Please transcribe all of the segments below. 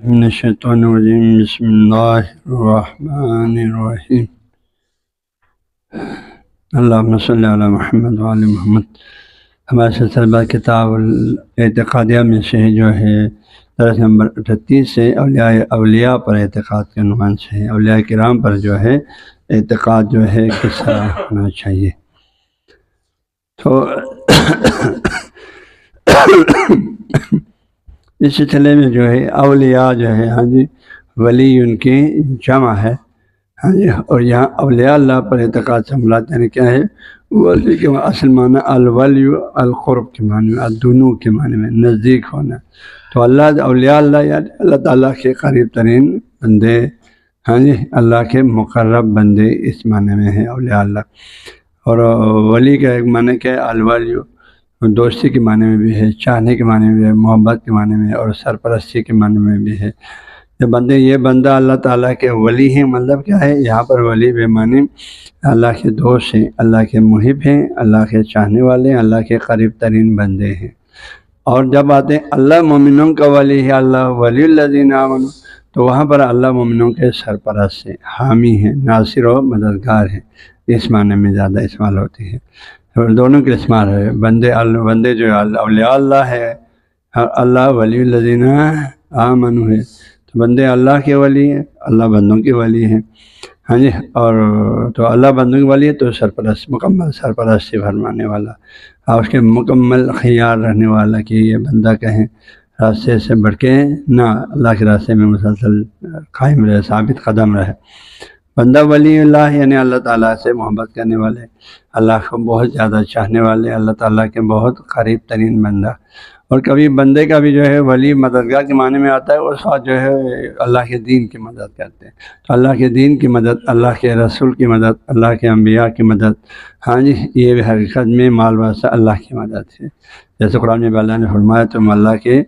من الشیطان الرجیم بسم اللہ الرحمن الرحیم اللہم صلی علی محمد وعلی محمد۔ ہمارے سلسلہ کتاب الاعتقادیہ میں سے جو ہے درس نمبر 38 سے اولیاء پر اعتقاد کے عنوان سے اولیاء کرام پر جو ہے اعتقاد جو ہے کس طرح ہونا چاہیے۔ تو اس سلسلے میں جو ہے اولیاء جو ہے ولی ان کی جمع ہے اور یہاں اولیاء اللہ پر اعتقاد سے مراد یعنی کیا ہے؟ ولی کے اصل معنی الولی القرب کے معنی میں، الدنو کے معنی میں نزدیک ہونا۔ تو اولیاء اللہ یعنی اللہ تعالیٰ کے قریب ترین بندے، اللہ کے مقرب بندے اس معنی میں ہے اولیاء اللہ۔ اور ولی کا ایک معنی کیا ہے؟ الولی، دوستی کے معنی میں بھی ہے، چاہنے کے معنی میں بھی ہے، محبت کے معنی میں اور سرپرستی کے معنی میں بھی ہے۔ یہ بندہ اللہ تعالیٰ کے ولی ہیں، مطلب کیا ہے؟ یہاں پر ولی بے معنی اللہ کے دوست ہیں، اللہ کے محب ہیں، اللہ کے چاہنے والے ہیں، اللہ کے قریب ترین بندے ہیں۔ اور جب آتے ہیں اللہ مومنوں کا ولی ہے، اللہ ولی الذین آمنوا، تو وہاں پر اللہ مومنوں کے سرپرست ہیں، حامی ہیں، ناصر و مددگار ہیں، اس معنی میں زیادہ استعمال ہوتی ہے۔ دونوں کے استعمال ہے، بندے جو اولیاء اللہ ہے، اللہ ولی الذین آمنوا ہے، تو بندے اللہ کے ولی ہیں، اللہ بندوں کے ولی ہیں۔ اور تو اللہ بندوں کے ولی ہے تو سرپرست، مکمل سرپرستی فرمانے والا اور اس کے مکمل خیال رہنے والا کہ یہ بندہ کہیں راستے سے بھٹکے نہ، اللہ کے راستے میں مسلسل قائم رہے، ثابت قدم رہے۔ بندہ ولی اللہ یعنی اللہ تعالیٰ سے محبت کرنے والے، اللہ کو بہت زیادہ چاہنے والے، اللہ تعالیٰ کے بہت قریب ترین بندہ۔ اور کبھی بندے کا بھی جو ہے ولی مددگار کے معنی میں آتا ہے، اس وقت جو ہے اللہ کے دین کی مدد کرتے ہیں، تو اللہ کے دین کی مدد، اللہ کے رسول کی مدد، اللہ کے انبیاء کی مدد، یہ بھی حقیقت میں مال واسطہ اللہ کی مدد ہے۔ جیسے قرآن میں اللہ نے فرمایا تم اللہ کی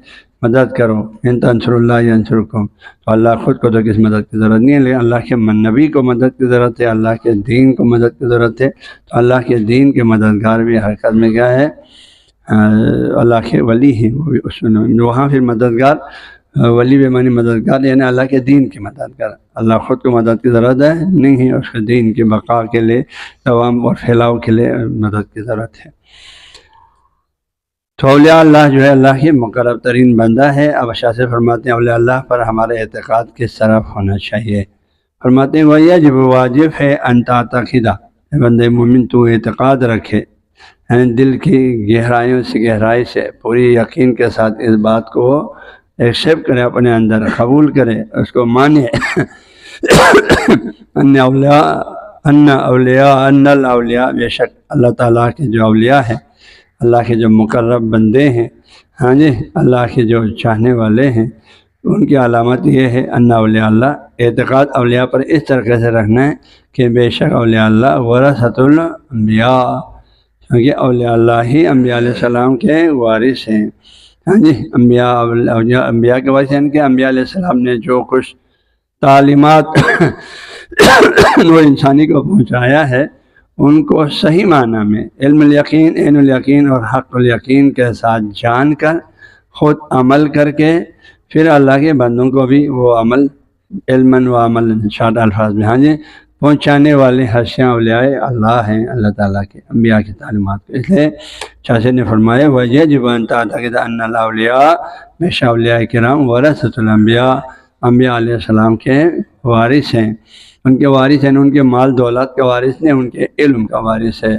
مدد کرو، ان تنصر اللہ ینصرکم، تو اللہ خود کو تو کس مدد کی ضرورت نہیں ہے، لیکن اللہ کے نبی کو مدد کی ضرورت ہے، اللہ کے دین کو مدد کی ضرورت ہے۔ تو اللہ کے دین کے مددگار بھی حقیقت میں کیا ہے؟ اللہ کے ولی ہیں، وہ بھی اس میں وہاں پھر مددگار، ولی بے معنی مددگار یعنی اللہ کے دین کی مددگار۔ اللہ خود کو مدد کی ضرورت ہے نہیں ہے، اس کے دین کی بقا کے لیے، دوام اور پھیلاؤ کے لیے مدد کی ضرورت ہے۔ تو اولیاء اللہ جو ہے اللہ کی مقرب ترین بندہ ہے۔ اب شاہ سے فرماتے ہیں اولیاء اللہ پر ہمارا اعتقاد کس طرف ہونا چاہیے؟ فرماتے ہیں وَيَجِبُ واجب ہے ان تعتقد، بندے مومن تو اعتقاد رکھے، یعنی دل کی گہرائی سے پوری یقین کے ساتھ اس بات کو ایکسیپٹ کرے، اپنے اندر قبول کرے، اس کو مانے ان الاولیاء، بے شک اللہ تعالیٰ کے جو اولیاء ہیں، اللہ کے جو مقرب بندے ہیں، اللہ کے جو چاہنے والے ہیں، ان کی علامت یہ ہے ان اولیاء اللہ، اعتقاد اولیاء پر اس طریقے سے رکھنا ہے کہ بے شک اولیاء اللہ ورثۃ الانبیاء، کیونکہ اولیاء اللہ ہی انبیاء علیہ السلام کے وارث ہیں۔ انبیاء کے وارث ہیں کہ انبیاء علیہ السلام نے جو کچھ تعلیمات وہ انسانی کو پہنچایا ہے، ان کو صحیح معنی میں علم الیقین، عین الیقین اور حق الیقین کے ساتھ جان کر، خود عمل کر کے، پھر اللہ کے بندوں کو بھی وہ عمل علم و عمل شاد الفاظ میں پہنچانے والے ہستیاں اولیاء اللہ ہیں، اللہ تعالیٰ کے انبیاء کی تعلیمات کو۔ اس لیے چاچے نے فرمایا وَيَجِبُ أَن تَعْتَقِدَ أَنَّ الْأَوْلِيَاءَ، بے شک اولیاء کرام ورثۃ الانبیاء، انبیاء علیہ السلام کے وارث ہیں، ان کے وارث ہیں، ان کے مال دولت کا وارث نہیں، ان کے علم کا وارث ہے۔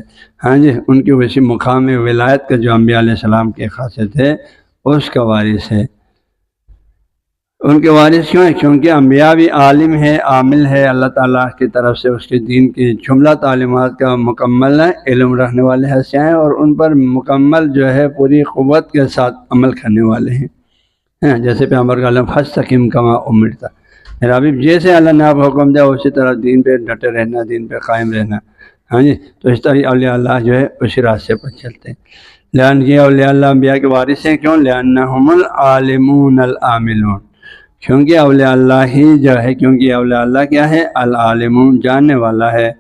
ان کی ویسی مقام ولایت کا جو انبیاء علیہ السلام کی خاصیت ہے اس کا وارث ہے۔ ان کے وارث کیوں ہیں؟ کیونکہ انبیاء بھی عالم ہے، عامل ہے، اللہ تعالیٰ کی طرف سے اس کے دین کی جملہ تعلیمات کا مکمل علم رکھنے والے ہستیاں ہیں، اور ان پر مکمل جو ہے پوری قوت کے ساتھ عمل کرنے والے ہیں۔ جیسے پیغمبر کا علم فاستقم کما امرت، میرا حبیب جیسے اللہ نے آپ حکم دیا اسی طرح دین پہ ڈٹے رہنا، دین پہ قائم رہنا۔ تو اس طرح اولیاء اللہ جو ہے اسی راستے پر چلتے ہیں۔ لہٰذا یہ اولیاء اللہ انبیاء کے وارث ہیں، کیوں؟ لأنہم العالمون العاملون، کیونکہ اولیاء اللہ ہی جو ہے، کیونکہ اولیاء اللہ کیا ہے؟ العالمون، جاننے والا ہے۔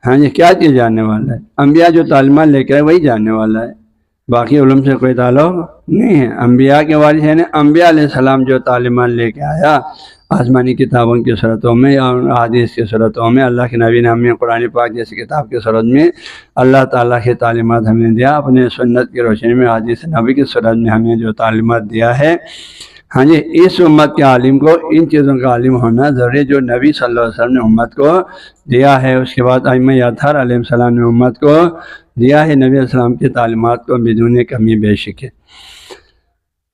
کیا چیز جاننے والا ہے؟ انبیاء جو تعلیمات لے کے آئے وہی جاننے والا ہے۔ باقی علوم سے کوئی تعلق نہیں ہے۔ انبیاء کے وارث ہیں، انبیاء علیہ السلام جو تعلیمات لے کے آیا آسمانی کتابوں کی صورتوں میں یا حدیث کی صورتوں میں، اللہ کے نبی نے ہمیں قرآن پاک جیسی کتاب کی صورت میں اللہ تعالیٰ کی تعلیمات ہمیں دیا، اپنے سنت کی روشنی میں حدیث نبی کی صورت میں ہمیں جو تعلیمات دیا ہے، ہاں جی، اس امت کے عالم کو ان چیزوں کا عالم ہونا ضروری ہے جو نبی صلی اللہ علیہ وسلم نے امت کو دیا ہے۔ اس کے بعد ائمہ اطہار علیہ السلام نے امت کو دیا ہے نبی علیہ السلام کی تعلیمات کو بدون کمی بیش کے۔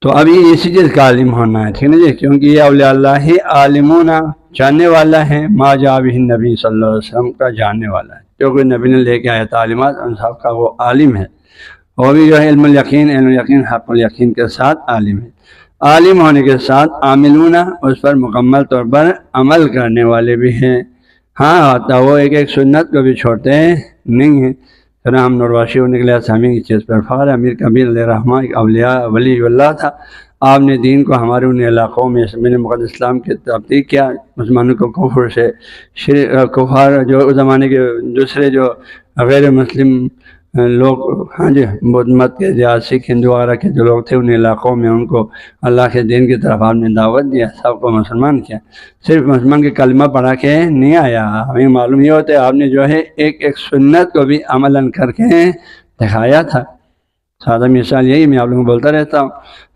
تو ابھی اسی چیز کا عالم ہونا ہے، ٹھیک ہے جی، کیونکہ یہ اولیاء اللہ ہی عالمون جاننے والا ہے، ما جاء بہ نبی صلی اللہ علیہ وسلم کا جاننے والا ہے، جو کوئی نبی نے لے کے آیا تعلیمات ان سب کا وہ عالم ہے۔ وہ بھی جو ہے علم الیقین حق الیقین کے ساتھ عالم ہے۔ عالم ہونے کے ساتھ عاملون اس پر مکمل طور پر عمل کرنے والے بھی ہیں۔ ہاں تو وہ ایک سنت کو بھی چھوڑتے نہیں ہیں۔ ہم نرواشی ہونے کے لحاظ سے ہمیں اس چیز پر فخر ہے۔ امیر کبیر علیہ رحمہ ایک اولیاء ولی اللہ تھا، آپ نے دین کو ہمارے ان علاقوں میں میں نے مقدس اسلام کی تبدیل کیا، مسلمانوں کو کفر سے کفار جو اس زمانے کے دوسرے جو غیر مسلم لوگ، ہاں جی، بدھ مت کے یا سکھ ہندو وغیرہ کے جو لوگ تھے ان علاقوں میں ان کو اللہ کے دین کی طرف آپ نے دعوت دیا، سب کو مسلمان کیا۔ صرف مسلمان کے کلمہ پڑھا کے نہیں آیا، ہمیں معلوم یہ ہوتا ہے آپ نے جو ہے ایک سنت کو بھی عملاً کر کے دکھایا تھا۔ سادہ مثال یہی میں آپ لوگوں کو بولتا رہتا ہوں،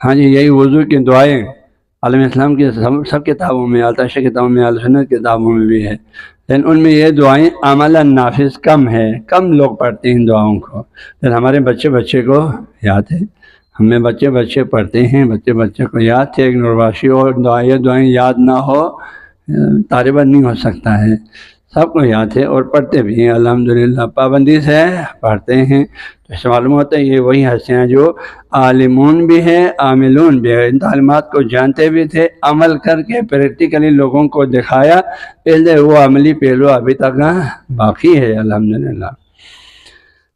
ہاں جی، یہی وضو کی دعائیں عالم اسلام کی سب کتابوں میں، التشا کتابوں میں، سنت کتابوں میں بھی ہے، لیکن ان میں یہ دعائیں عملاً نافذ کم ہے، کم لوگ پڑھتے ہیں ان دعاؤں کو، لیکن ہمارے بچے کو یاد ہے، ہمیں بچے پڑھتے ہیں، بچے کو یاد تھے۔ ایک نرواشی اور دعائیں یاد نہ ہو طالبہ نہیں ہو سکتا ہے، سب کو یاد ہے اور پڑھتے بھی ہیں الحمدللہ، پابندی سے پڑھتے ہیں۔ تو اس سے معلوم ہوتا ہے یہ وہی ہستیاں جو عالمون بھی ہیں، عاملون بھی ہیں، ان تعلیمات کو جانتے بھی تھے، عمل کر کے پریکٹیکلی لوگوں کو دکھایا، پہلے وہ عملی پہلو ابھی تک باقی ہے الحمدللہ۔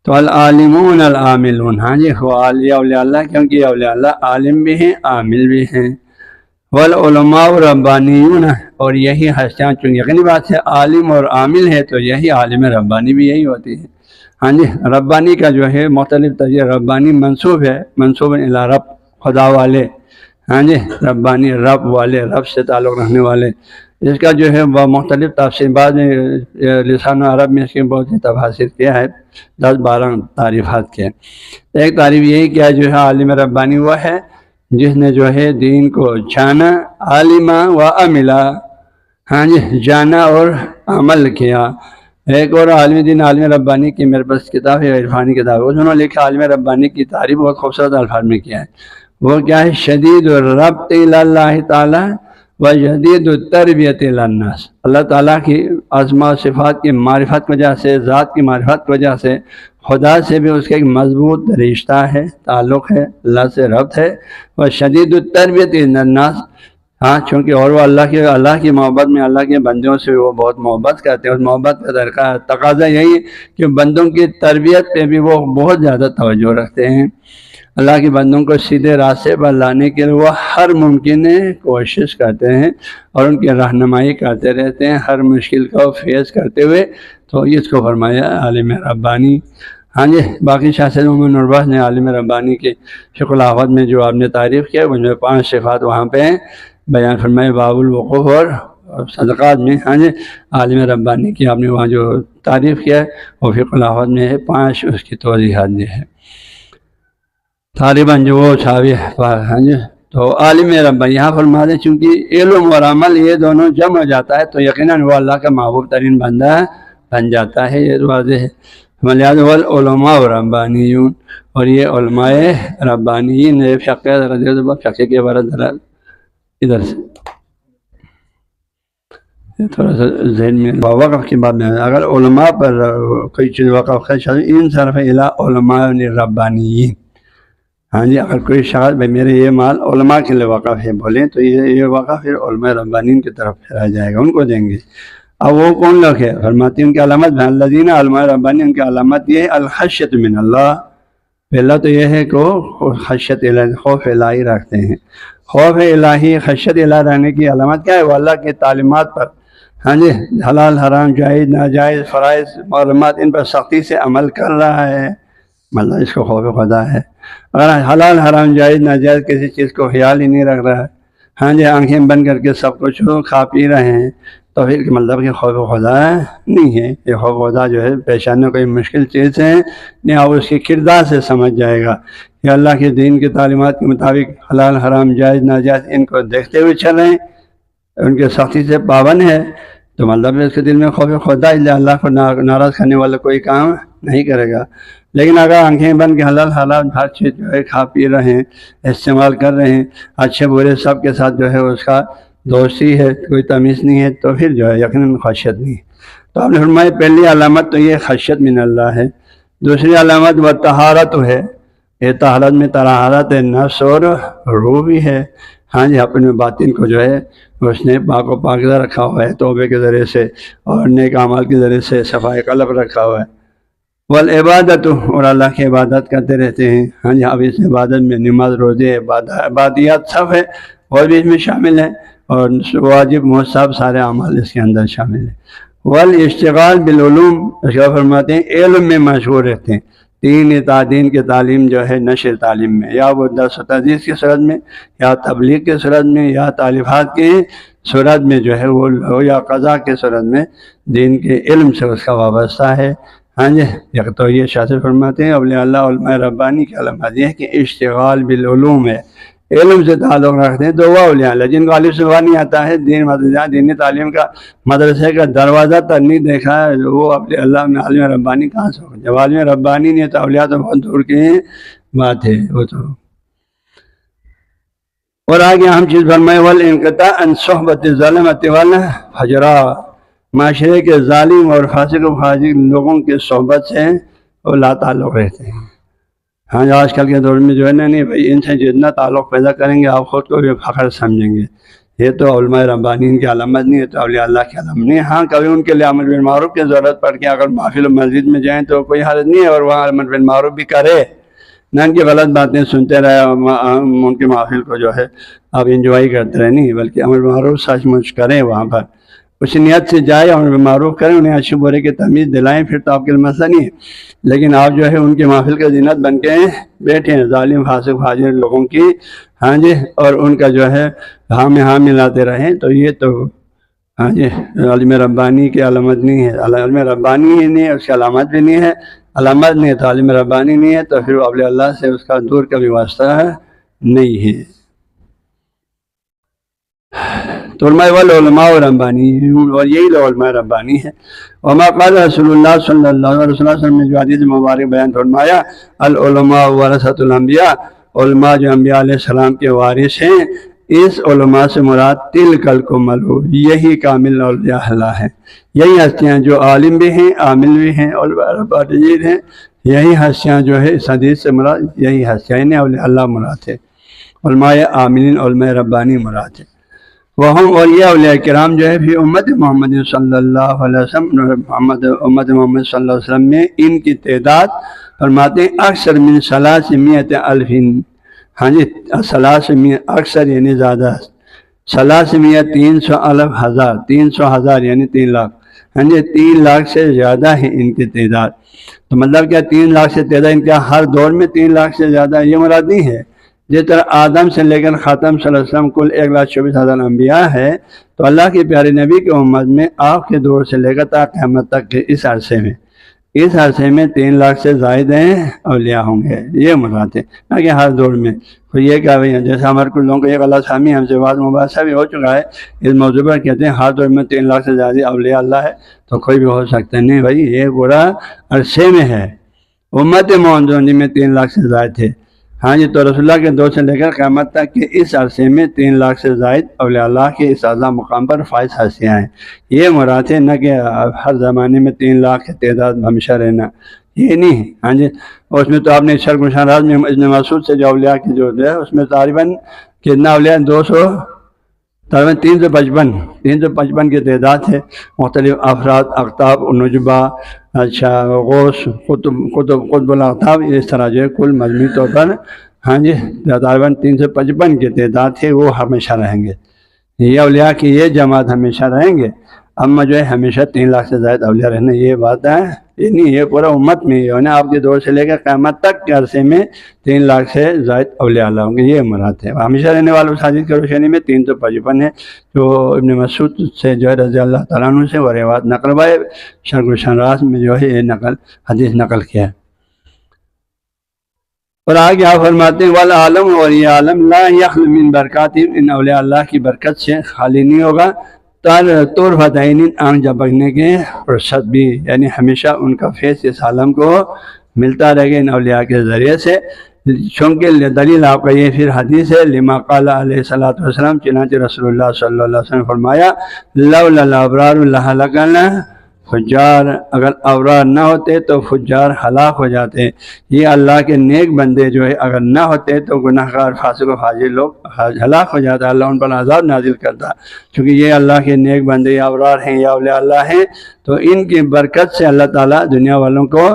تو العالمون العاملون، ہاں جی، وہ اولیاء اللہ، کیونکہ یہ اولیاء اللہ عالم بھی ہیں، عامل بھی ہیں۔ والعلماء ربانیون، اور یہی ہستیاں، چونکہ یقینی بات ہے عالم اور عامل ہے تو یہی عالم ربانی بھی یہی ہوتی ہے۔ ہاں جی، ربانی کا جو ہے مختلف طریقے، ربانی منصوب ہے، منصوب الی رب، خدا والے، ہاں جی، ربانی رب والے، رب سے تعلق رکھنے والے۔ اس کا جو ہے وہ مختلف تفسیر، بعد میں لسان عرب میں اس کے بہت سی تفاسیر کیا ہے، 10-12 تعریفات کے۔ ایک تعریف یہی کیا جو ہے عالم ربانی وہ ہے جس نے جو ہے دین کو جانا، عالمہ و عملہ، ہاں جی، جانا اور عمل کیا۔ ایک اور عالم دین عالم ربانی کی میرے پاس کتاب ہے، عرفانی کتاب، انہوں نے لکھا عالم ربانی کی تعریف بہت خوبصورت الفاظ میں کیا ہے۔ وہ کیا ہے؟ شدید الربط الی اللہ تعالی و شدید التربیت الی الناس، اللہ تعالیٰ کی اسماء و صفات کی معرفت کی وجہ سے، ذات کی معرفت کی وجہ سے خدا سے بھی اس کا ایک مضبوط رشتہ ہے، تعلق ہے، اللہ سے ربط ہے۔ وہ شدید التربیت الی الناس، ہاں، چونکہ اور وہ اللہ کی محبت میں، اللہ کے بندوں سے وہ بہت محبت کرتے ہیں، اس محبت کا تقاضا یہی ہے کہ بندوں کی تربیت پہ بھی وہ بہت زیادہ توجہ رکھتے ہیں۔ اللہ کے بندوں کو سیدھے راستے پر لانے کے لیے وہ ہر ممکن کوشش کرتے ہیں اور ان کی رہنمائی کرتے رہتے ہیں، ہر مشکل کو فیس کرتے ہوئے۔ تو اس کو فرمایا عالم ربانی۔ ہاں جی، باقی شاہ سید محمد نوربخش نے عالم ربانی کے شکر الآفت میں جو آپ نے تعریف کیا، ان میں 5 صفات وہاں پہ بیان فرمائے، باب الوقوف اور صدقات میں، ہاں جی، عالم ربانی کی آپ نے وہاں جو تعریف کیا ہے وہ فقہ الآفت میں ہے، 5 اس کی توضیحات دی ہے طالباً جو وہ صحابی، ہاں جی۔ تو عالم ربانی یہاں فرما دیں چونکہ علم اور عمل یہ دونوں جمع ہو جاتا ہے تو یقیناً وہ اللہ کا محبوب ترین بندہ بن جاتا ہے، یہ واضح ہے۔ لہٰذا والعلماء ربانیون، اور یہ علماء ربانیین فقہ کے بارے ادھر سے تھوڑا سا ذہن میں وقف کی بات میں، اگر علماء پر کوئی چیز وقف ہے، ان صرف الی علماء ربانیین، ہاں جی، اگر کوئی شخص بھائی میرے یہ مال علماء کے لیے وقف ہے بولیں تو یہ وقف پھر علماء ربانیین کی طرف پھیرا جائے گا، ان کو دیں گے۔ اب وہ کون لوگ ہیں؟ فرماتے ہیں ان کی علامت الذین، علماء ربانی ان کی علامت یہ ہے الخشیۃ من اللہ، پہلا تو یہ ہے کہ خشیت الہی، خوف الہی رکھتے ہیں۔ خوف الہی، خشیت الہی رہنے کی علامت کیا ہے؟ وہ اللہ کی تعلیمات پر، ہاں جی، حلال حرام جائز ناجائز فرائض معلومات ان پر سختی سے عمل کر رہا ہے، مطلب اس کو خوف خدا ہے۔ اگر حلال حرام جائز ناجائز کسی چیز کو خیال ہی نہیں رکھ رہا ہے، ہاں جی آنکھیں بند کر کے سب کچھ کھا پی رہے ہیں، تو پھر مطلب کہ خوف خدا نہیں ہے۔ یہ خوف خدا جو ہے پہچاننا کوئی مشکل چیز ہے نہیں، آپ اس کے کردار سے سمجھ جائے گا کہ اللہ کے دین کی تعلیمات کے مطابق حلال حرام جائز ناجائز ان کو دیکھتے ہوئے چل رہے ہیں، ان کے سختی سے پابند ہے، تو مطلب اس کے دل میں خوف خدا، اس لیے اللہ کو ناراض کرنے والا کوئی کام نہیں کرے گا۔ لیکن اگر آنکھیں بند کے حلال حلال ہر چیز جو ہے کھا پی رہے ہیں، استعمال کر رہے ہیں، اچھے برے سب کے ساتھ جو ہے اس کا دوستی ہے، کوئی تمیز نہیں ہے، تو پھر جو ہے یقیناً خشیت نہیں ہے۔ تو آپ نے فرمایا پہلی علامت تو یہ خشیت من اللہ ہے۔ دوسری علامت وہ طہارت ہے، یہ طہارت میں طہارت نفس اور روح بھی ہے، ہاں جی اپنے باطن کو جو ہے اس نے پاک و پاکیزہ رکھا ہوا ہے توبے کے ذریعے سے اور نیک اعمال کے ذریعے سے صفائی قلب رکھا ہوا ہے۔ والعبادت، اور اللہ کی عبادت کرتے رہتے ہیں، ہاں جی اب اس عبادت میں نماز روزے عبادیات سب ہے اور بھی اس میں شامل ہے، اور واجب مستحب سارے اعمال اس کے اندر شامل ہیں۔ والاشتغال بالعلوم، اس کا فرماتے ہیں علم میں مشغول رہتے ہیں، دین کی تعلیم جو ہے نشر تعلیم میں، یا وہ درس و تدریس کی صورت میں، یا تبلیغ کی صورت میں، یا تالیفات کی صورت میں جو ہے وہ یا قضا کی صورت میں دین کے علم سے اس کا وابستہ ہے، ہاں جی۔ تو یہ شاذ فرماتے ہیں اولیاء اللہ علماء ربانی کی علامت یہ ہے کہ اشتغال بالعلوم ہے، علم سے تعلق رکھتے ہیں، تو وہ اولیاء اللہ جن کو الف سے نہیں آتا ہے، دینی تعلیم کا مدرسے کا دروازہ تک نہیں دیکھا ہے، وہ اولیاء اللہ میں عالم ربانی کہاں سے ہوگا؟ جب عالم ربانی نہیں ہے تو اولیاء تو بہت دور کی بات ہے وہ تو۔ اور آگے ہم چیز فرمائے والانقطاع عن صحبت الظلمۃ والفجرا، معاشرے کے ظالم اور فاسق و فاجر لوگوں کے صحبت سے وہ لا تعلق رہتے ہیں۔ ہاں آج کل کے دور میں جو ہے نا نہیں بھائی، ان سے جتنا تعلق پیدا کریں گے آپ خود کو بھی فخر سمجھیں گے، یہ تو علماء ربانی کی علامت نہیں ہے، تو اولیاء اللہ کی علامت نہیں ہے۔ ہاں کبھی ان کے لیے امر بالمعروف کی ضرورت پڑ کے اگر محفل و مسجد میں جائیں تو کوئی حرج نہیں ہے، اور وہاں امر بالمعروف بھی کرے، نہ ان کی غلط باتیں سنتے رہے، ان کے محفل کو جو ہے آپ انجوائے کرتے رہے، نہیں بلکہ امر بالمعروف سچ مچ کریں، وہاں پر اس نیت سے جائے، امر بالمعروف کریں، انہیں اچھے برے کی تمیز دلائیں، پھر تو آپ کے لیے مسئلہ نہیں ہے۔ لیکن آپ جو ہے ان کے محفل کا زینت بن کے بیٹھے ہیں، ظالم فاسق فاجر لوگوں کی، ہاں جی، اور ان کا جو ہے ہاں میں ہاں ملاتے رہیں، تو یہ تو ہاں جی علم ربانی کی علامت نہیں ہے، علم ربانی ہی نہیں ہے، اس کی علامت بھی نہیں ہے، علامت نہیں ہے تو علم ربانی نہیں ہے، تو پھر اولیاء اللہ سے اس کا دور کا بھی واسطہ نہیں ہے۔ تو علماء والعلماء ربانی، اور یہی لوگ علماء ربانی ہے۔ وما قال رسول اللہ صلی اللہ علیہ وسلم نے جو حدیث مبارک بیان فرمایا العلماء ورثۃ الانبیاء، علماء جو انبیاء علیہ السلام کے وارث ہیں، اس علماء سے مراد تلک الکمل، یہی کامل اولیاء اللہ ہیں، یہی ہستیاں جو عالم بھی ہیں عامل بھی ہیں علماء ربانی ہیں، یہی ہستیاں جو ہے اس حدیث سے مراد یہی ہستیاں ہیں، اولیاء اللہ مراد ہے، علماء عاملین علماء ربانی مراد ہے۔ اور یہ اولیاء کرام جو ہے فی امت محمد صلی اللہ علیہ وسلم، امت محمد صلی اللہ علیہ وسلم میں ان کی تعداد فرماتے ہیں اکثر من 300,000، ہاں جی 300 اکثر یعنی زیادہ، 300,000 300,000 یعنی 3 لاکھ، ہاں جی 3 لاکھ سے زیادہ ہے ان کی تعداد۔ تو مطلب کیا 3 لاکھ سے تعداد ان کا ہر دور میں 3 لاکھ سے زیادہ یہ مراد نہیں ہے۔ جس طرح آدم سے لے کر خاتم صلی اللہ علیہ وسلم کل 1,24,000 انبیاء ہے، تو اللہ کے پیارے نبی کی امت میں آپ کے دور سے لے کر تا قیامت تک کے اس عرصے میں 3 لاکھ سے زائد ہیں اولیاء ہوں گے، یہ مراد ہے، نہ کہ ہر دور میں۔ تو یہ کہا بھائی جیسے ہمارے کچھ لوگوں کو یہ غلط فہمی ہم سے بات مباحثہ بھی ہو چکا ہے اس موضوع پر، کہتے ہیں ہر دور میں 3 لاکھ سے زیادہ اولیاء اللہ ہے تو کوئی بھی ہو سکتا ہے، نہیں بھائی یہ پورا عرصے میں ہے، امت محمدی میں 3 لاکھ سے زائد تھے، ہاں جی، تو رسول اللہ کے دور سے لے کر قیامت تک کے اس عرصے میں 3 لاکھ سے زائد اولیاء اللہ کے اس اعلیٰ مقام پر فائز ہستیاں ہیں، یہ مراد ہے، نہ کہ ہر زمانے میں 3 لاکھ کی تعداد ہمیشہ رہنا، یہ نہیں ہے، ہاں جی۔ اور اس میں تو آپ نے شرک مشارات میں ابن مسعود سے جو اولیاء کی جو ہے اس میں تقریباً کتنا اولیاء 355 کی تعداد ہے، مختلف افراد اقطاب نجبہ، اچھا غوث قطب الاقطاب، اس طرح جو ہے کل مجموعی طور پر ہاں جی تقریباً 355 کی تعداد ہے، وہ ہمیشہ رہیں گے، یہ اولیاء کی یہ جماعت ہمیشہ رہیں گے۔ اما جو ہے ہمیشہ 3 لاکھ سے زائد اولیاء رہنا یہ بات ہے یہ نہیں، یہ پورا امت میں یہ ہونا، آپ کے دور سے لے کر قیامت تک کے عرصے میں 3 لاکھ سے زائد اولیاء اللہ ہوں گے، یہ مراد ہے۔ ہمیشہ رہنے والوں حدیث کی روشنی میں 355 ہے، جو ابن مسعود سے جو ہے رضی اللہ تعالیٰ عنہ سے وہ روایت نقل بائے شرح الشراح میں جو ہے یہ حدیث نقل کیا ہے۔ اور آگے آپ فرماتے ہیں والعالم، اور یہ عالم لا یخل من برکات، ان اولیاء اللہ کی برکت سے خالی نہیں ہوگا، طور فتعین آنکھ جھپکنے کے فرصت بھی، یعنی ہمیشہ ان کا فیض اس عالم کو ملتا رہے گا ان اولیاء کے ذریعے سے۔ چونکہ دلیل آپ کا یہ پھر حدیث ہے لما قال علیہ الصلوۃ والسلام، چنانچہ رسول اللہ صلی اللہ علیہ وسلم فرمایا لولا الابرار لہلکن فجار، اگر ابرار نہ ہوتے تو فجار ہلاک ہو جاتے، یہ اللہ کے نیک بندے جو ہے اگر نہ ہوتے تو گناہ گار فاسق و فاجر لوگ ہلاک ہو جاتا، اللہ ان پر عذاب نازل کرتا۔ چونکہ یہ اللہ کے نیک بندے یا ابرار ہیں یا اولیاء اللہ ہیں، تو ان کی برکت سے اللہ تعالیٰ دنیا والوں کو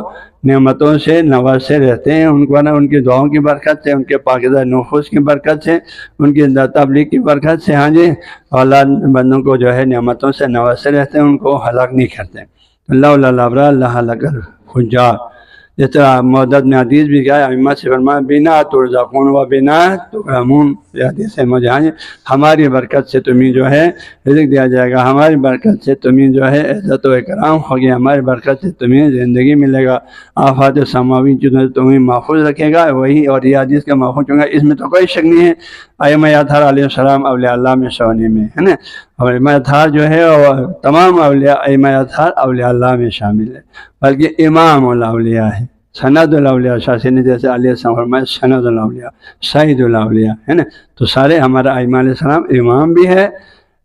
نعمتوں سے نوازتے رہتے ہیں، ان کو ان کی دعاؤں کی برکت سے، ان کے پاکیزہ نفوس کی برکت سے، ان کی تبلیغ کی برکت سے، ہاں جی اللہ بندوں کو جو ہے نعمتوں سے نوازتے رہتے ہیں، ان کو ہلاک نہیں کرتے۔ اللہ الابرار لہلک الفجار، جس طرح معدد میں حدیث بھی کیا ہے ائمہ سے فرمایا بنا ترزقون و بنا تکرمون، یہ حدیث ہے مجھے، ہاں جی ہماری برکت سے تمہیں جو ہے رزق دیا جائے گا، ہماری برکت سے تمہیں جو ہے عزت و اکرام ہوگی، ہماری برکت سے تمہیں زندگی ملے گا، آفات سماوی چیزوں سے تمہیں محفوظ رکھے گا، وہی اور یہ حدیث کا محفوظ ہوگا، اس میں تو کوئی شک نہیں ہے۔ ائمہ اطہار علیہ السلام اولیاء اللہ میں شامل میں ہے نا، اور ائمہ اطہار جو ہے اور تمام اولیاء ائمہ اطہار اولیاء اللہ میں شامل ہے، بلکہ امام الاولیاء ہے، سند الاولیاء، شاہ نے جیسے علیہ السلام فرمایا سند الاولیاء، سید الاولیاء ہے نا، تو سارے ہمارا ائمہ علیہ السلام امام بھی ہے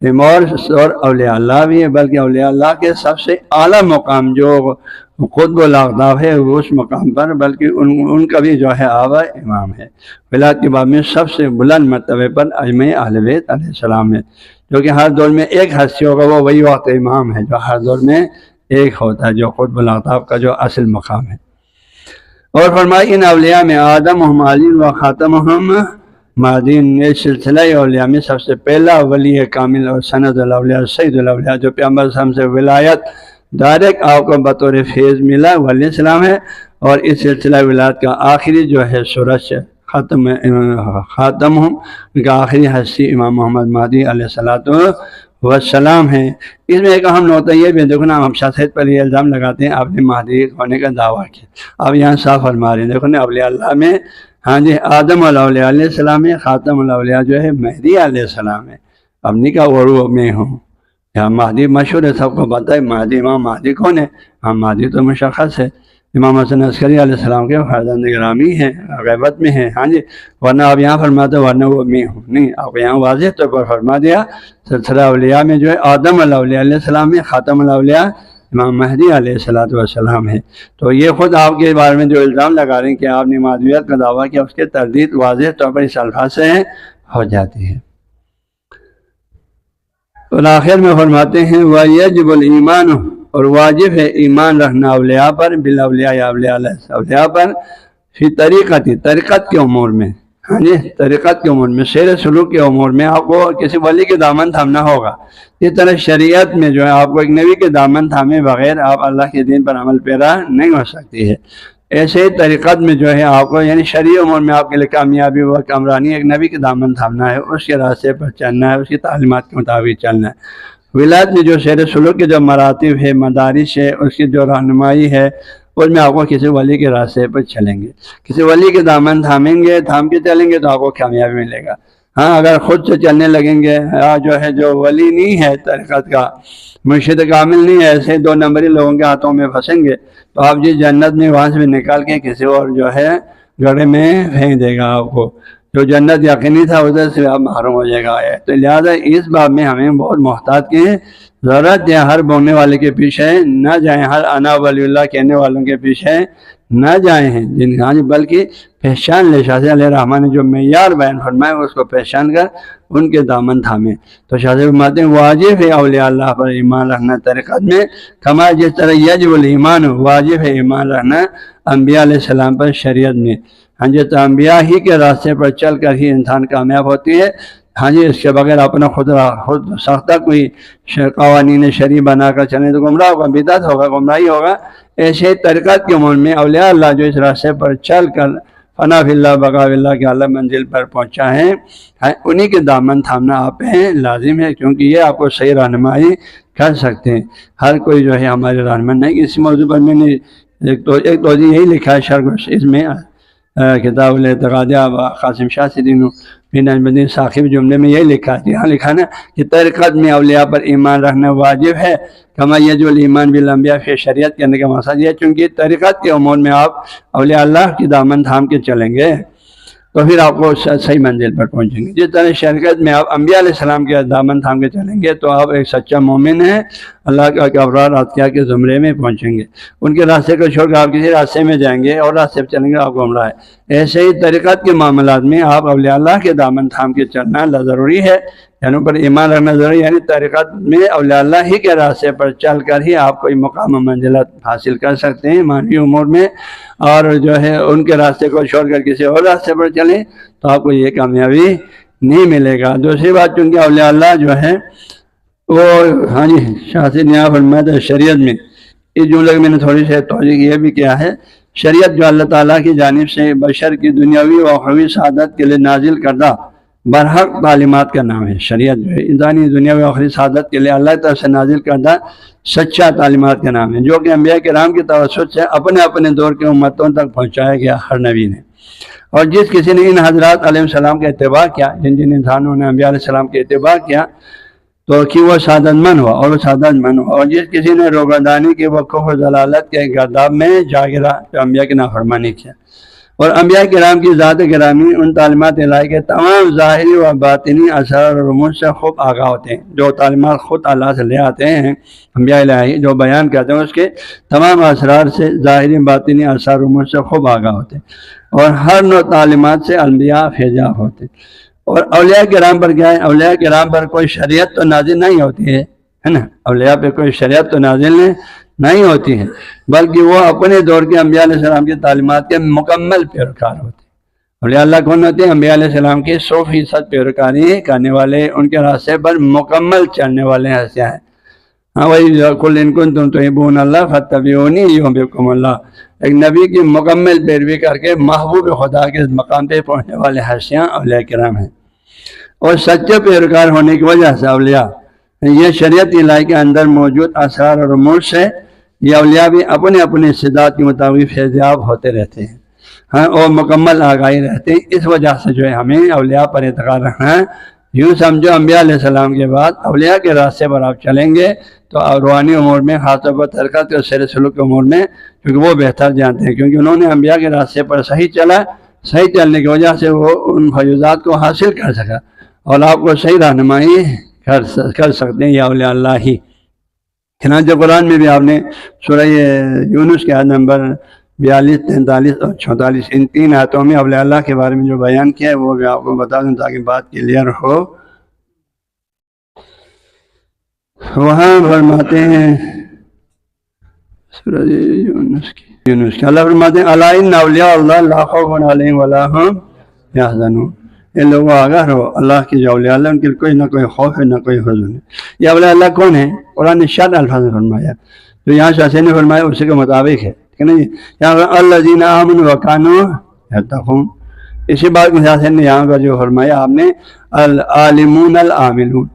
اور اولیاء اللہ بھی ہے، بلکہ اولیاء اللہ کے سب سے اعلیٰ مقام جو قطب الاقطاب ہے وہ اس مقام پر، بلکہ ان کا بھی جو ہے آبا امام ہے، ولایت کے باب میں سب سے بلند مرتبے پر ائمہ اہل بیت علیہ السلام ہے، جو کہ ہر دور میں ایک ہستی ہوگا، وہ وہی وقت امام ہے جو ہر دور میں ایک ہوتا ہے، جو قطب الاقطاب کا جو اصل مقام ہے۔ اور فرمائی ان اولیاء میں آدم علی و خاتمہم مہدین، یہ سلسلہ اولیاء میں سب سے پہلا ولی کامل اور سند الاولیاء سید الاولیاء جو پیغمبر صلی اللہ علیہ وسلم سے ولایت ڈائریکٹ آپ کو بطور فیض ملا وہ علیہ السلام ہے، اور اس سلسلہ ولایت کا آخری جو ہے سورج خاتمہم کا آخری ہستی امام محمد مہدی علیہ السلام ہے۔ اس میں ایک اہم نقطہ یہ بھی دیکھو نا، ہم شاید پر یہ الزام لگاتے ہیں آپ نے مہدی ہونے کا دعویٰ کیا، اب یہاں صاف فرما رہے ہیں، دیکھو نا اولیاء اللہ میں ہاں جی آدم الاولیاء علیہ السلام ہے، خاتم الاولیاء جو ہے مہدی علیہ السلام ہے، اب نہیں کا غرو میں ہوں، یہاں مہدی مشہور ہے، سب کو پتہ ہے مہدی، امام مہدی کون ہے؟ ہم مہدی تو مشخص ہے، امام حسن عسکری علیہ السلام کے فرزند گرامی ہیں، غیبت میں ہیں، ہاں جی، ورنہ آپ یہاں فرماتے ورنہ وہ میں ہوں، نہیں، آپ یہاں واضح طور پر فرما دیا سلسلہ اولیاء میں جو ہے آدم الاولیاء علیہ السلام ہے، خاتم الاولیاء امام مہدی علیہ السلام ہے۔ تو یہ خود آپ کے بارے میں جو الزام لگا رہے ہیں کہ آپ نے مہدویت کا دعویٰ کیا، اس کے تردید واضح طور پر اس الفاظ سے ہو جاتی ہے۔ اور آخر میں فرماتے ہیں وَيَجِبُ الْإِيمَانُ، اور واجب ہے ایمان رکھنا اولیاء پر، بالاولیاء یا اولیاء پر، فی طریقت کے امور میں، ہاں جی طریقت کے امور میں، سیر سلوک کے امور میں آپ کو کسی ولی کے دامن تھامنا ہوگا، اس طرح شریعت میں جو ہے آپ کو ایک نبی کے دامن تھامے بغیر آپ اللہ کے دین پر عمل پیرا نہیں ہو سکتی ہے۔ ایسے ہی طریقت میں جو ہے آپ کو یعنی شرعی امور میں آپ کے لیے کامیابی و کامرانی ایک نبی کے دامن تھامنا ہے، اس کے راستے پر چلنا ہے، اس کی تعلیمات کے مطابق چلنا ہے۔ ولایت میں جو سیر سلوک کے جو مراتب ہے، مدارس ہے، اس کی جو رہنمائی ہے، اس میں آپ کو کسی ولی کے راستے پر چلیں گے، کسی ولی کے دامن تھامیں گے، تھام کے چلیں گے تو آپ کو کامیابی ملے گا۔ ہاں اگر خود سے چلنے لگیں گے، جو ہے جو ولی نہیں ہے طریقت کا، مرشد کامل نہیں ہے، ایسے 2 نمبری لوگوں کے ہاتھوں میں پھنسیں گے تو آپ جس جنت میں وہاں سے بھی نکال کے کسی اور جو ہے گڑھے میں پھینک دے گا آپ کو، جو جنت یقینی تھا ادھر سے آپ محروم ہو جائے گا۔ تو لہٰذا اس باب میں ہمیں بہت محتاط کی ضرورت ہے، ہر بولنے والے کے پیچھے نہ جائیں، ہر انا ولی اللہ کہنے والوں کے پیچھے نہ جائیں ہیں جن ہاں بلکہ پہچان لے، شاہ علیہ الرحمٰن نے جو معیار بیان فرمائے اس کو پہچان کر ان کے دامن تھامیں۔ تو شاہ فرماتے ہیں واجب ہے اولیاء اللہ پر ایمان رکھنا طریقت میں، کما جس طرح یجب الایمان، واجب ہے ایمان رکھنا انبیاء علیہ السلام پر شریعت میں، ہاں جی تو انبیاء ہی کے راستے پر چل کر ہی انسان کامیاب ہوتی ہے، ہاں جی، اس کے بغیر اپنا خود ساختہ کوئی قوانین شرعی بنا کر چلیں تو گمراہ ہوگا، بدعت ہوگا، گمراہی ہوگا۔ ایسے طریقت کے امور میں اولیاء اللہ جو اس راستے پر چل کر فنا فی اللہ بقا فی اللہ کے اعلیٰ منزل پر پہنچا ہے، انہی کے دامن تھامنا آپ پہ لازم ہے، کیونکہ یہ آپ کو صحیح رہنمائی کر سکتے ہیں۔ ہر کوئی جو ہے ہمارے رہنما نہیں۔ اسی موضوع پر میں نے ایک توضیح یہی لکھا ہے شرح اس میں کتاب الاعتقاد قاسم شاہ سیدی بن نجم الدین ثاقب جملے میں یہی لکھا ہے، یہاں لکھا نا کہ طریقت میں اولیاء پر ایمان رکھنا واجب ہے، کما یجب الایمان بالانبیاء فی شریعت کہنے کا مقصد یہ، چونکہ طریقت کے امور میں آپ اولیاء اللہ کی دامن تھام کے چلیں گے تو پھر آپ کو صحیح منزل پر پہنچیں گے۔ جس طرح شریعت میں آپ انبیاء علیہ السلام کے دامن تھام کے چلیں گے تو آپ ایک سچا مومن ہیں، اللہ کے ابرار اتقیاء کے زمرے میں پہنچیں گے۔ ان کے راستے کو چھوڑ کر آپ کسی راستے میں جائیں گے اور راستے پہ چلیں گے، آپ گمراہ ہے۔ ایسے ہی طریقت کے معاملات میں آپ اولیاء اللہ کے دامن تھام کے چلنا ضروری ہے، یعنی ان پر ایمان رکھنا ضروری ہے، یعنی طریقت میں اولیاء اللہ ہی کے راستے پر چل کر ہی آپ کوئی مقام و منزلت حاصل کر سکتے ہیں معنوی امور میں، اور جو ہے ان کے راستے کو چھوڑ کر کسی اور راستے پر چلیں تو آپ کو یہ کامیابی نہیں ملے گا۔ دوسری بات، چونکہ اولیاء اللہ جو ہے وہ ہاں جی شاہ سے نیا فرمایا شریعت میں، اس جملے میں نے تھوڑی سی توضیح یہ بھی کیا ہے، شریعت جو اللہ تعالیٰ کی جانب سے بشر کی دنیاوی و اخروی سعادت کے لیے نازل کردہ برحق تعلیمات کا نام ہے۔ شریعت جو ہے انسانی دنیاوی و آخری سعادت کے لیے اللہ کی طرف سے نازل کردہ سچا تعلیمات کا نام ہے، جو کہ انبیاء کرام کی توسط سے اپنے اپنے دور کے امتوں تک پہنچایا گیا ہر نبی نے۔ اور جس کسی نے ان حضرات علیہ السلام کا اتباع کیا، جن انسانوں نے انبیاء علیہ السلام کے اتباع کیا تو کہ وہ سعادت مند ہوا، اور وہ سعادت مند ہوا۔ اور جس کسی نے روگردانی کی وہ کفر و ضلالت کے گرداب میں جا گرا جو انبیاء کی نافرمانی کیا، اور انبیاء کرام کی ذات گرامی ان تعلیمات الہی کے تمام ظاہری و باطنی اثر و رموز سے خوب آگاہ ہوتے ہیں۔ جو تعلیمات خود اللہ سے لے آتے ہیں انبیاء الہی جو بیان کرتے ہیں، اس کے تمام اثرار سے ظاہری باطنی اثر و رموز سے خوب آگاہ ہوتے ہیں، اور ہر نوع تعلیمات سے انبیاء فیضیاب ہوتے ہیں۔ اور اولیاء کرام پر کیا ہے، اولیاء کرام پر کوئی شریعت تو نازل نہیں ہوتی ہے نا، اولیاء پہ کوئی شریعت تو نازل نہیں ہوتی ہے، بلکہ وہ اپنے دور کے انبیاء علیہ السلام کی تعلیمات کے مکمل پیروکار ہوتے ہیں۔ اولیاء اللہ کون ہوتے ہیں؟ انبیاء علیہ السلام کی 100% پیروکاری کرنے والے، ان کے راستے پر مکمل چلنے والے ہستیاں ہیں۔ ہاں وہی قل ان کنتم تحبون اللہ فاتبعونی یحببکم اللہ، ایک نبی کی مکمل پیروی کر کے محبوب خدا کے مقام پہ پہنچنے والے ہستیاں اولیاء کرام ہیں۔ اور سچے پیروکار ہونے کی وجہ سے اولیاء یہ شریعت الہی کے اندر موجود اسرار اور رموز سے یہ اولیاء بھی اپنے اپنے استعداد کے مطابق فیضیاب ہوتے رہتے ہیں، ہاں، اور مکمل آگاہی رہتے ہیں۔ اس وجہ سے جو ہے ہمیں اولیاء پر اعتقاد رکھنا ہے۔ یوں سمجھو انبیاء علیہ السلام کے بعد اولیاء کے راستے پر آپ چلیں گے تو روحانی امور میں، خاص طور پر ترقیات اور سیر سلوک کے امور میں، کیونکہ وہ بہتر جانتے ہیں، کیونکہ انہوں نے انبیاء کے راستے پر صحیح چلا، صحیح چلنے کی وجہ سے وہ ان فیوزات کو حاصل کر سکا، اور آپ کو صحیح رہنمائی کر سکتے ہیں یا اولیاء اللہ ہی۔ چنانچہ قرآن میں بھی آپ نے سورہ یونس کے آیت نمبر 42، 43 اور 44 ان 3 آیتوں میں اولیاء اللہ کے بارے میں جو بیان کیا ہے وہ بھی آپ کو بتا دوں تاکہ بات کلیئر ہو۔ وہاں فرماتے ہیں سورہ یونس کی اللہ فرماتے ہیں الا ان اولیاء اللہ لا خوف علیہم ولا هم یحزنون، یہ لوگوں آگاہ رہو، اللہ کی جو اولیاء اللہ ان کے کوئی نہ کوئی خوف ہے نہ کوئی حزن ہے۔ یہ اولیاء اللہ کون ہے؟ قرآن نے شاد الفاظ میں فرمایا، تو یہاں شاہ نے فرمایا اسی کے مطابق ہے، ٹھیک ہے نا جی۔ یہاں الذین آمنوا وکانوا یتقون، اسی بات میں شاہ نے یہاں پر جو فرمایا آپ نے العالمون العاملون،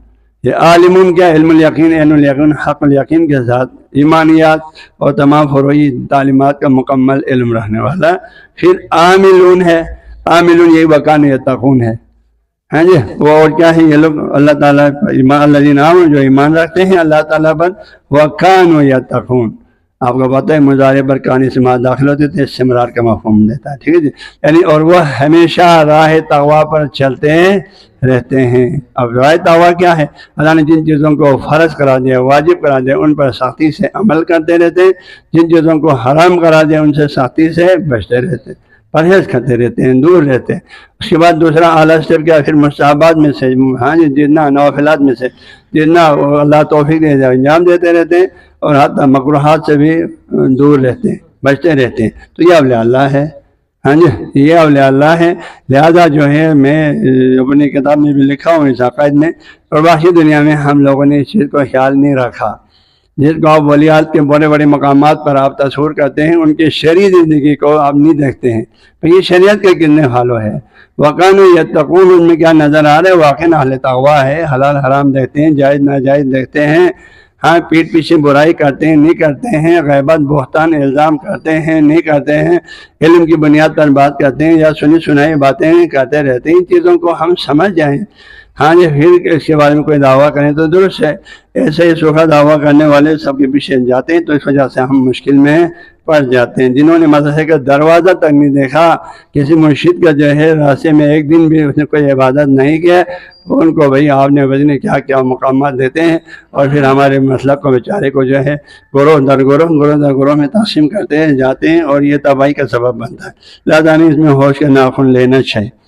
یہ عالمون کیا؟ علم الیقین، علم الیقین حق الیقین کے ساتھ ایمانیات اور تمام فروعی تعلیمات کا مکمل علم رکھنے والا۔ پھر عاملون ہے، عاملون یہ وکان یتقون ہے، ہاں جی، وہ اور کیا ہے؟ یہ لوگ اللہ تعالیٰ الذین آمنوا جو ایمان رکھتے ہیں اللہ تعالیٰ پر، وکانوا یتقون، آپ کو پتہ ہے مضارع پر کان سے ما داخل ہوتے تھے، استمرار کا مفہوم دیتا ہے، ٹھیک ہے جی، یعنی اور وہ ہمیشہ راہ تقویٰ پر چلتے رہتے ہیں۔ اب راہ تقویٰ کیا ہے؟ اللہ نے جن چیزوں کو فرض کرا دیا، واجب کرا دیا، ان پر سختی سے عمل کرتے رہتے ہیں، جن چیزوں کو حرام کرا دیا ان سے سختی سے بچتے رہتے ہیں، پرہیز کرتے رہتے ہیں، دور رہتے ہیں۔ اس کے بعد دوسرا اعلیٰ اسٹیپ کیا؟ پھر مستحبات میں سے، ہاں جی، جتنا نوافلات میں سے جتنا اللہ توفیق دے دے انجام دیتے رہتے ہیں، اور حتی مکروہات سے بھی دور رہتے ہیں، بچتے رہتے ہیں، تو یہ اولیاء اللہ ہے، ہاں جی یہ اولیاء اللہ ہے۔ لہذا جو ہے میں اپنی کتاب میں بھی لکھا ہوں اس عقائد میں، اور باقی دنیا میں ہم لوگوں نے اس چیز کو خیال نہیں رکھا۔ جس کو آپ ولیات کے بڑے بڑے مقامات پر آپ تصور کرتے ہیں، ان کی شرعی زندگی کو آپ نہیں دیکھتے ہیں، تو یہ شریعت کے کتنے فالو ہے۔ وَكَانُوا يَتَّقُونَ ان میں کیا نظر آ رہا ہے؟ واقعی اہل تقویٰ ہے، حلال حرام دیکھتے ہیں، جائز ناجائز دیکھتے ہیں، ہاں پیٹھ پیچھے برائی کرتے ہیں نہیں کرتے ہیں، غیبت بہتان الزام کرتے ہیں نہیں کرتے ہیں، علم کی بنیاد پر بات کرتے ہیں یا سنی سنائی باتیں کرتے رہتے ہیں۔ ان چیزوں کو ہم سمجھ جائیں، ہاں جی پھر اس کے بارے میں کوئی دعویٰ کریں تو درست ہے۔ ایسے ہی سوکھا دعویٰ کرنے والے سب کے پیچھے جاتے ہیں، تو اس وجہ سے ہم مشکل میں پڑ جاتے ہیں۔ جنہوں نے مدرسے کا دروازہ تک نہیں دیکھا، کسی مرشد کا جو ہے راستے میں ایک دن بھی اس نے کوئی عبادت نہیں کیا، ان کو بھئی آپ نے وزن کیا کیا مقامات دیتے ہیں، اور پھر ہمارے مسلک کو بیچارے کو جو ہے گروہ در گروہ میں تقسیم کرتے جاتے ہیں، اور یہ تباہی کا سبب بنتا ہے۔ لہذا ہمیں اس میں ہوش کا ناخن لینا چاہیے۔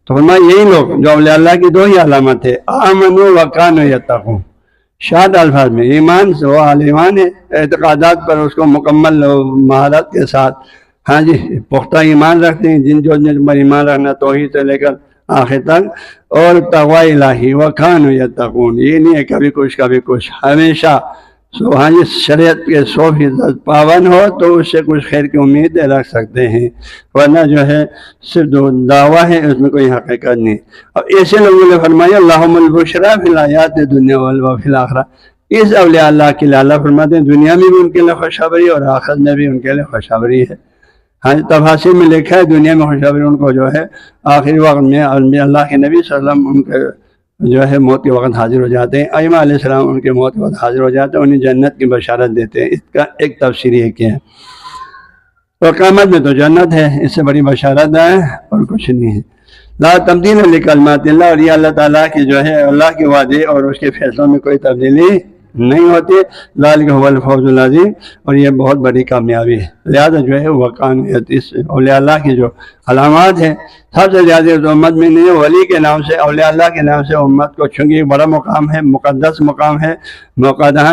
تو فرمایا یہی لوگ جو اولیاء اللہ کی دو ہی علامت ہے، آمنوا وکانوا یتقون، شاد الفاظ میں ایمان وہ ایمان ہے، اعتقادات پر اس کو مکمل مہارت کے ساتھ ہاں جی پختہ ایمان رکھتے ہیں، جن پر ایمان رکھنا توحید سے لے کر آخر تک، اور تقوی الہی وکانوا یتقون، یہ نہیں ہے کبھی کچھ ہمیشہ ہاں جی شریعت کے 100% پابند ہو تو اس سے کچھ خیر کی امید رکھ سکتے ہیں، ورنہ جو ہے صرف دعویٰ ہے، اس میں کوئی حقیقت نہیں۔ اب ایسے لوگوں نے فرمایا اللہم البشریٰ فی الحیات الدنیا وفی الآخرہ، اس اولیاء اللہ کے لیے اللہ فرماتے ہیں دنیا میں بھی ان کے لیے خوشخبری اور آخرت میں بھی ان کے لیے خوشخبری ہے۔ ہاں تفاسیر میں لکھا ہے دنیا میں خوشخبری ان کو جو ہے آخری وقت میں اللہ کے نبی صلی اللہ علیہ وسلم ان کے جو ہے موت کے وقت حاضر ہو جاتے ہیں، ائمہ علیہ السلام ان کے موت کے وقت حاضر ہو جاتے ہیں، انہیں جنت کی بشارت دیتے ہیں۔ اس کا ایک تفسیر یہ کیا ہے، اور قیامت میں تو جنت ہے، اس سے بڑی بشارت ہے اور کچھ نہیں ہے۔ لا تبدیل لکلمات اللہ، اور یہ اللہ تعالیٰ کی جو ہے اللہ کے وعدے اور اس کے فیصلوں میں کوئی تبدیلی نہیں ہوتی۔ ذالک هو الفوز العظیم، اور یہ بہت بڑی کامیابی ہے۔ لہذا جو ہے وقانیت اس اولیاء اللہ کی جو علامات ہیں سب سے زیادہ اس امت میں نہیں ہے، ولی کے نام سے اولیاء اللہ کے نام سے امت کو، چونکہ ایک بڑا مقام ہے، مقدس مقام ہے، مقدس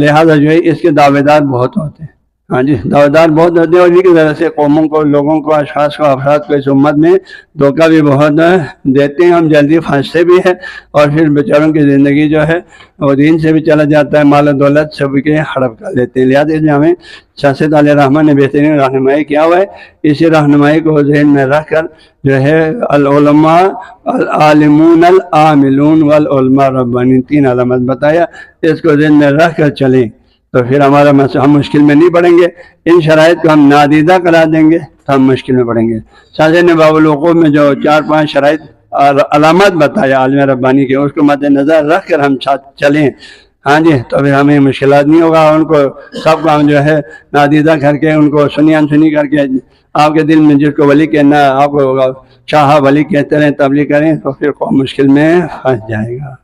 لہذا جو ہے اس کے دعوے دار بہت ہوتے ہیں، ہاں جی دعوے دار بہت ہوتے ہیں، اور اسی طرح سے قوموں کو، لوگوں کو، اشخاص کو، افراد کو اس امت میں دھوکہ بھی بہت دیتے ہیں، ہم جلدی پھنستے بھی ہیں، اور پھر بیچاروں کی زندگی جو ہے وہ دین سے بھی چلا جاتا ہے، مال و دولت سے بھی ہڑپ کر لیتے ہیں۔ لہٰذا اس میں ہمیں شاہ سید علیہ رحمٰن نے بہترین رہنمائی کیا ہوا ہے، اسی رہنمائی کو ذہن میں رکھ کر جو ہے العلماء العالمون العاملون والعلماء ربانی، 3 علامت بتایا، اس کو ذہن میں رکھ کر چلیں تو پھر ہم مشکل میں نہیں پڑیں گے۔ ان شرائط کو ہم نادیدہ کرا دیں گے تو ہم مشکل میں پڑیں گے۔ شاہ نے باب الوقوف میں جو 4-5 شرائط علامات بتایا عالم ربانی کے، اس کو مد نظر رکھ کر ہم چلیں ہاں جی تو پھر ہمیں مشکلات نہیں ہوگا۔ ان کو سب کو ہم جو ہے نادیدہ کر کے، ان کو سنی انسنی کر کے، آپ کے دل میں جس کو ولی کہنا ہے آپ کو شاہ ولی کہتے رہیں، تبلیغ کریں، تو پھر قوم مشکل میں پھنس جائے گا۔